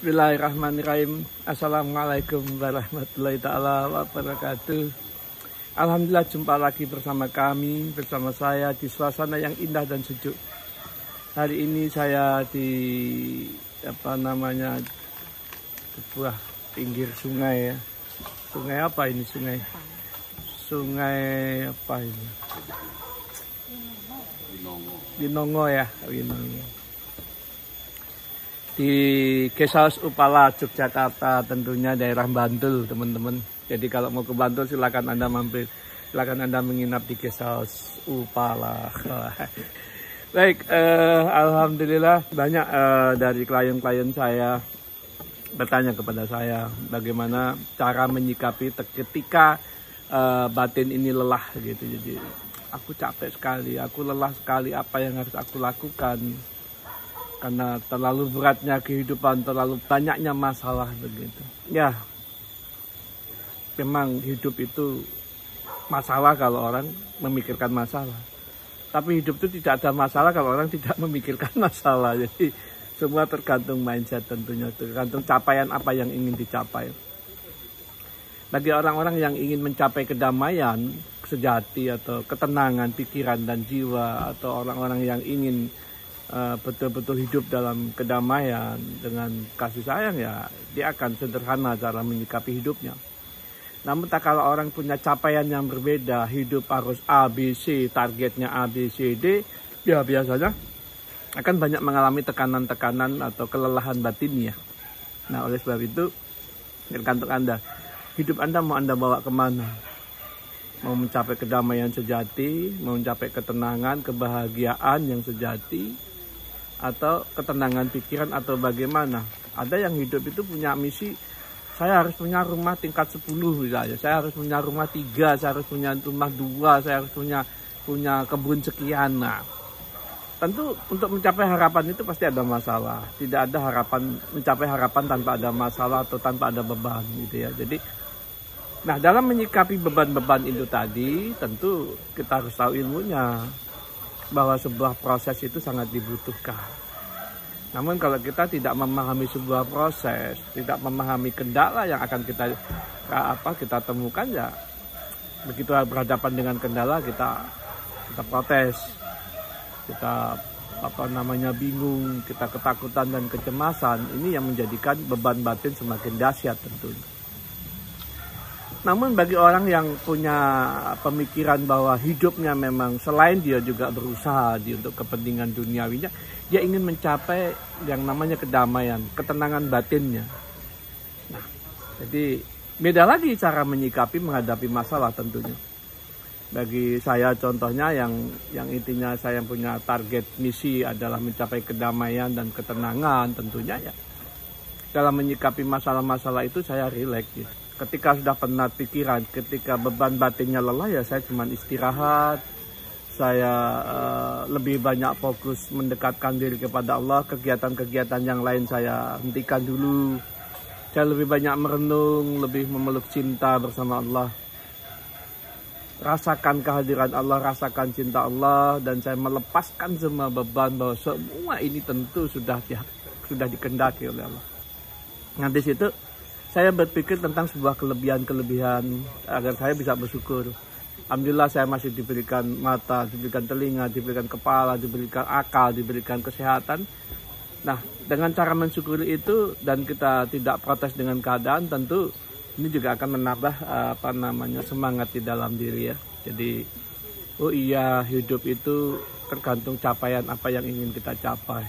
Bismillahirrahmanirrahim. Assalamualaikum warahmatullahi ta'ala wabarakatuh. Alhamdulillah jumpa lagi bersama saya di suasana yang indah dan sejuk. Hari ini saya di sebuah pinggir sungai ya. Sungai apa ini? Sungai apa ini? Winongo ya, Winongo. Di Guesthouse Upala, Yogyakarta, tentunya daerah Bantul, teman-teman. Jadi kalau mau ke Bantul silakan Anda mampir, silakan Anda menginap di Guesthouse Upala. Baik, alhamdulillah banyak dari klien-klien saya bertanya kepada saya bagaimana cara menyikapi ketika batin ini lelah gitu. Jadi aku capek sekali, aku lelah sekali, apa yang harus aku lakukan? Karena terlalu beratnya kehidupan, terlalu banyaknya masalah begitu. Ya, memang hidup itu masalah kalau orang memikirkan masalah. Tapi hidup itu tidak ada masalah kalau orang tidak memikirkan masalah. Jadi semua tergantung mindset tentunya, tergantung capaian apa yang ingin dicapai. Bagi orang-orang yang ingin mencapai kedamaian sejati atau ketenangan pikiran dan jiwa, atau orang-orang yang ingin betul-betul hidup dalam kedamaian dengan kasih sayang, ya dia akan sederhana cara menyikapi hidupnya. Namun tak kalau orang punya capaian yang berbeda, hidup harus A, B, C, targetnya A, B, C, D, ya biasanya akan banyak mengalami tekanan-tekanan atau kelelahan batinnya. Nah, oleh sebab itu tergantung Anda, hidup Anda mau Anda bawa kemana? Mau mencapai kedamaian sejati, mau mencapai ketenangan, kebahagiaan yang sejati, atau ketenangan pikiran, atau bagaimana? Ada yang hidup itu punya misi, saya harus punya rumah tingkat 10 misalnya, saya harus punya rumah 3, saya harus punya rumah 2, saya harus punya kebun sekian. Nah, tentu untuk mencapai harapan itu pasti ada masalah. Tidak ada harapan, mencapai harapan tanpa ada masalah atau tanpa ada beban gitu ya. Jadi, nah dalam menyikapi beban-beban itu tadi, tentu kita harus tahu ilmunya, bahwa sebuah proses itu sangat dibutuhkan. Namun kalau kita tidak memahami sebuah proses, tidak memahami kendala yang akan kita temukan, ya begitu berhadapan dengan kendala kita protes, kita bingung, kita ketakutan dan kecemasan. Ini yang menjadikan beban batin semakin dahsyat tentunya. Namun bagi orang yang punya pemikiran bahwa hidupnya memang selain dia juga berusaha untuk kepentingan duniawinya, dia ingin mencapai yang namanya kedamaian, ketenangan batinnya. Nah, jadi beda lagi cara menyikapi menghadapi masalah tentunya. Bagi saya contohnya yang intinya saya punya target misi adalah mencapai kedamaian dan ketenangan tentunya ya. Dalam menyikapi masalah-masalah itu saya rileks gitu. Ketika sudah penat pikiran, ketika beban batinnya lelah, ya saya cuma istirahat. Saya lebih banyak fokus mendekatkan diri kepada Allah. Kegiatan-kegiatan yang lain saya hentikan dulu. Saya lebih banyak merenung, lebih memeluk cinta bersama Allah. Rasakan kehadiran Allah, rasakan cinta Allah. Dan saya melepaskan semua beban bahwa semua ini tentu sudah dikendaki oleh Allah. Nah di situ saya berpikir tentang sebuah kelebihan-kelebihan agar saya bisa bersyukur. Alhamdulillah saya masih diberikan mata, diberikan telinga, diberikan kepala, diberikan akal, diberikan kesehatan. Nah, dengan cara mensyukuri itu dan kita tidak protes dengan keadaan, tentu ini juga akan menambah semangat di dalam diri ya. Jadi, oh iya, hidup itu tergantung capaian apa yang ingin kita capai.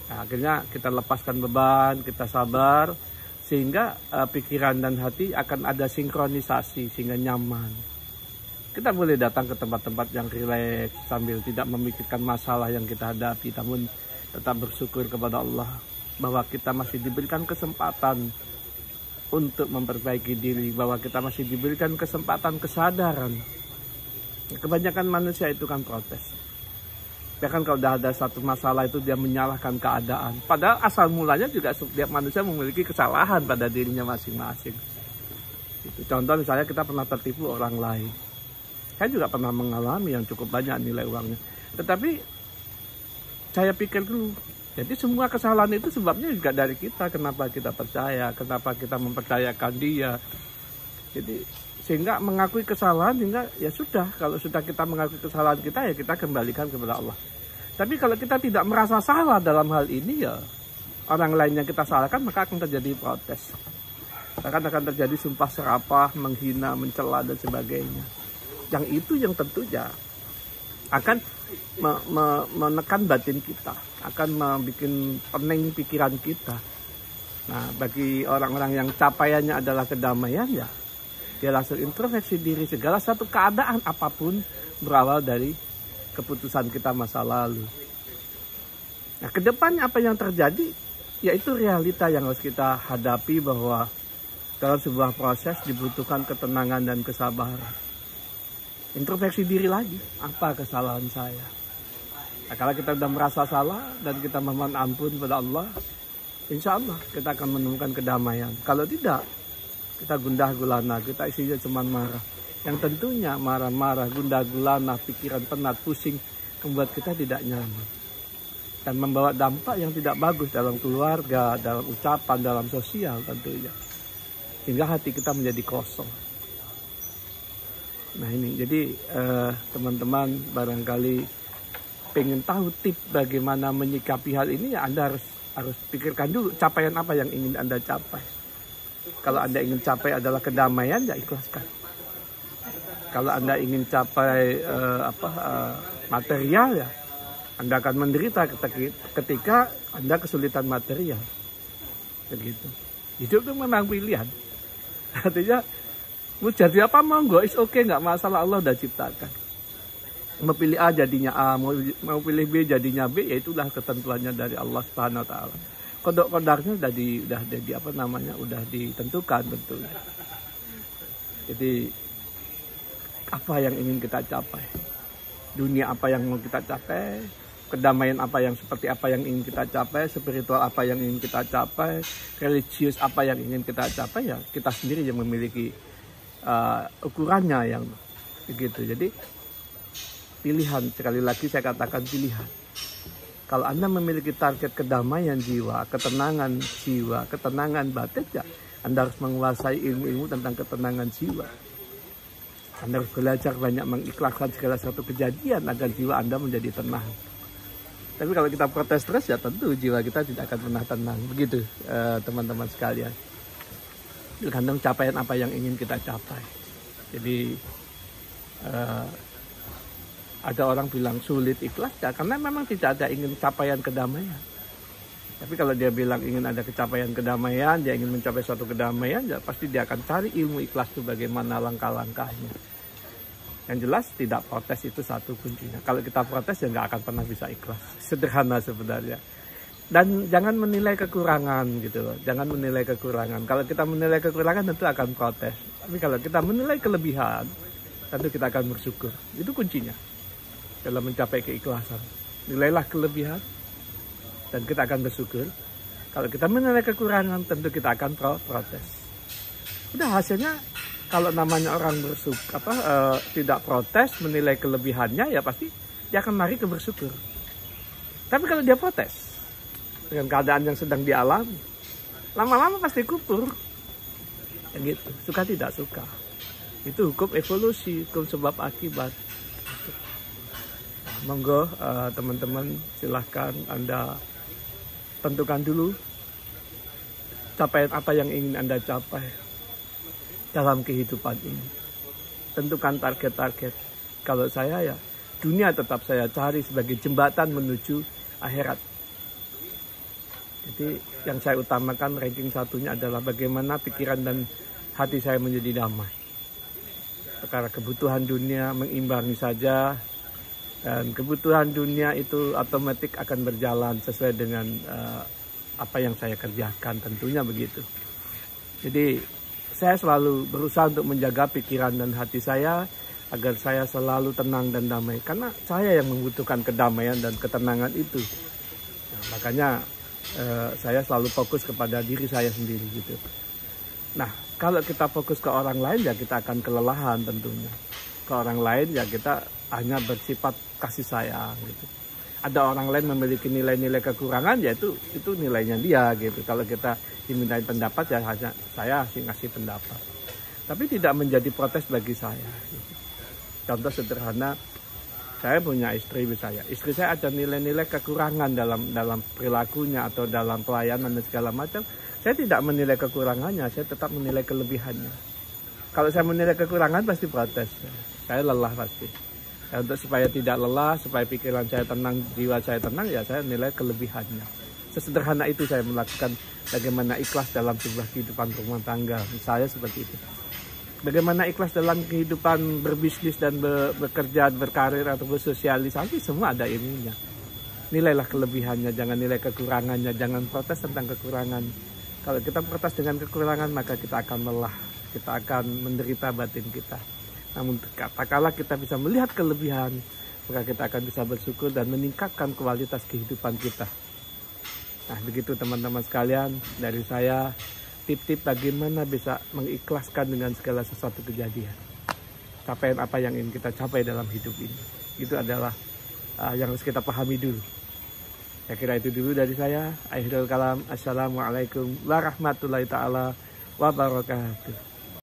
Nah, akhirnya kita lepaskan beban, kita sabar, sehingga pikiran dan hati akan ada sinkronisasi sehingga nyaman. Kita boleh datang ke tempat-tempat yang rileks sambil tidak memikirkan masalah yang kita hadapi, namun tetap bersyukur kepada Allah bahwa kita masih diberikan kesempatan untuk memperbaiki diri, bahwa kita masih diberikan kesempatan kesadaran. Kebanyakan manusia itu kan protes. Ya kan kalau udah ada satu masalah itu dia menyalahkan keadaan. Padahal asal mulanya juga setiap manusia memiliki kesalahan pada dirinya masing-masing. Itu contoh misalnya kita pernah tertipu orang lain. Saya juga pernah mengalami yang cukup banyak nilai uangnya. Tetapi saya pikir dulu, Jadi semua kesalahan itu sebabnya juga dari kita. Kenapa kita percaya, kenapa kita mempercayakan dia. Jadi sehingga mengakui kesalahan, sehingga ya sudah, kalau sudah kita mengakui kesalahan kita, ya kita kembalikan kepada Allah. Tapi kalau kita tidak merasa salah dalam hal ini, ya orang lain yang kita salahkan, maka akan terjadi protes. Akan terjadi sumpah serapah, menghina, mencela dan sebagainya. Yang itu yang tentunya akan menekan batin kita, akan membuat pening pikiran kita. Nah, bagi orang-orang yang capaiannya adalah kedamaian, ya dia langsung introspeksi diri. Segala satu keadaan apapun berawal dari keputusan kita masa lalu. Nah, kedepannya apa yang terjadi, yaitu realita yang harus kita hadapi, bahwa dalam sebuah proses dibutuhkan ketenangan dan kesabaran. Introspeksi diri lagi, apa kesalahan saya? Nah, kalau kita sudah merasa salah dan kita memohon ampun pada Allah, insya Allah kita akan menemukan kedamaian. Kalau tidak, kita gundah gulana, kita isinya cuma marah. Yang tentunya marah-marah, gundah gulana, pikiran penat, pusing, membuat kita tidak nyaman. Dan membawa dampak yang tidak bagus dalam keluarga, dalam ucapan, dalam sosial tentunya. Sehingga hati kita menjadi kosong. Nah ini, jadi teman-teman barangkali pengen tahu tips bagaimana menyikapi hal ini, ya Anda harus pikirkan dulu capaian apa yang ingin Anda capai. Kalau Anda ingin capai adalah kedamaian, ya ikhlaskan. Kalau Anda ingin capai material, ya Anda akan menderita ketika Anda kesulitan material. Begitu. Hidup itu memang pilihan. Artinya mau jadi apa monggo, is oke, nggak masalah, Allah udah ciptakan. Mau pilih A jadinya A, mau pilih B jadinya B, ya itulah ketentuannya dari Allah Subhanahu Wa Taala. Kodok-kodaknya udah ditentukan tentunya. Jadi apa yang ingin kita capai, dunia apa yang mau kita capai, kedamaian apa yang seperti apa yang ingin kita capai, spiritual apa yang ingin kita capai, religius apa yang ingin kita capai, ya kita sendiri yang memiliki ukurannya yang begitu. Jadi pilihan, sekali lagi saya katakan pilihan. Kalau Anda memiliki target kedamaian jiwa, ketenangan jiwa, ketenangan batin, ya Anda harus menguasai ilmu-ilmu tentang ketenangan jiwa. Anda harus belajar banyak mengikhlaskan segala satu kejadian agar jiwa Anda menjadi tenang. Tapi kalau kita protes terus, ya tentu jiwa kita tidak akan pernah tenang. Begitu teman-teman sekalian. Tergantung capaian apa yang ingin kita capai. Jadi ada orang bilang sulit ikhlas, ya karena memang tidak ada ingin capaian kedamaian. Tapi kalau dia bilang ingin ada kecapaian kedamaian, dia ingin mencapai suatu kedamaian, ya pasti dia akan cari ilmu ikhlas itu bagaimana langkah-langkahnya. Yang jelas tidak protes itu satu kuncinya. Kalau kita protes, ya nggak akan pernah bisa ikhlas. Sederhana sebenarnya. Dan jangan menilai kekurangan gitu loh. Jangan menilai kekurangan. Kalau kita menilai kekurangan tentu akan protes. Tapi kalau kita menilai kelebihan, tentu kita akan bersyukur. Itu kuncinya dalam mencapai keikhlasan. Nilailah kelebihan dan kita akan bersyukur. Kalau kita menilai kekurangan, tentu kita akan protes. Udah, hasilnya kalau namanya orang tidak protes, menilai kelebihannya, ya pasti dia akan lari ke bersyukur. Tapi kalau dia protes dengan keadaan yang sedang dialami, lama-lama pasti kupur. Ya gitu, suka tidak suka. Itu hukum evolusi, hukum sebab akibat. Monggo teman-teman, silahkan Anda tentukan dulu capaian apa yang ingin Anda capai dalam kehidupan ini. Tentukan target-target. Kalau saya, ya dunia tetap saya cari sebagai jembatan menuju akhirat. Jadi yang saya utamakan, ranking satunya adalah bagaimana pikiran dan hati saya menjadi damai. Perkara kebutuhan dunia mengimbangi saja, dan kebutuhan dunia itu otomatis akan berjalan sesuai dengan apa yang saya kerjakan, tentunya begitu. Jadi saya selalu berusaha untuk menjaga pikiran dan hati saya agar saya selalu tenang dan damai, karena saya yang membutuhkan kedamaian dan ketenangan itu. Nah, makanya saya selalu fokus kepada diri saya sendiri gitu. Nah, kalau kita fokus ke orang lain, ya kita akan kelelahan tentunya. Ke orang lain, ya kita hanya bersifat kasih sayang gitu. ada orang lain memiliki nilai-nilai kekurangan, ya itu nilainya dia gitu. Kalau kita dimintain pendapat, ya hanya saya ngasih pendapat, tapi tidak menjadi protes bagi saya gitu. Contoh sederhana, saya punya istri misalnya, istri saya ada nilai-nilai kekurangan dalam perilakunya atau dalam pelayanan dan segala macam. Saya tidak menilai kekurangannya, saya tetap menilai kelebihannya. Kalau saya menilai kekurangan pasti protes, saya lelah pasti. Ya, untuk supaya tidak lelah, supaya pikiran saya tenang, jiwa saya tenang, ya saya nilai kelebihannya. Sesederhana itu saya melakukan bagaimana ikhlas dalam sebuah kehidupan rumah tangga, misalnya seperti itu. Bagaimana ikhlas dalam kehidupan berbisnis dan bekerja, berkarir atau bersosialisasi, semua ada ilmunya. Nilailah kelebihannya, jangan nilai kekurangannya, jangan protes tentang kekurangan. Kalau kita protes dengan kekurangan, maka kita akan lelah, kita akan menderita batin kita. Namun katakanlah kita bisa melihat kelebihan, maka kita akan bisa bersyukur dan meningkatkan kualitas kehidupan kita. Nah begitu teman-teman sekalian, dari saya tip-tip bagaimana bisa mengikhlaskan dengan segala sesuatu kejadian. Capaian apa yang ingin kita capai dalam hidup ini, itu adalah yang harus kita pahami dulu. Saya kira itu dulu dari saya. Akhirul kalam, assalamualaikum warahmatullahi ta'ala wabarakatuh.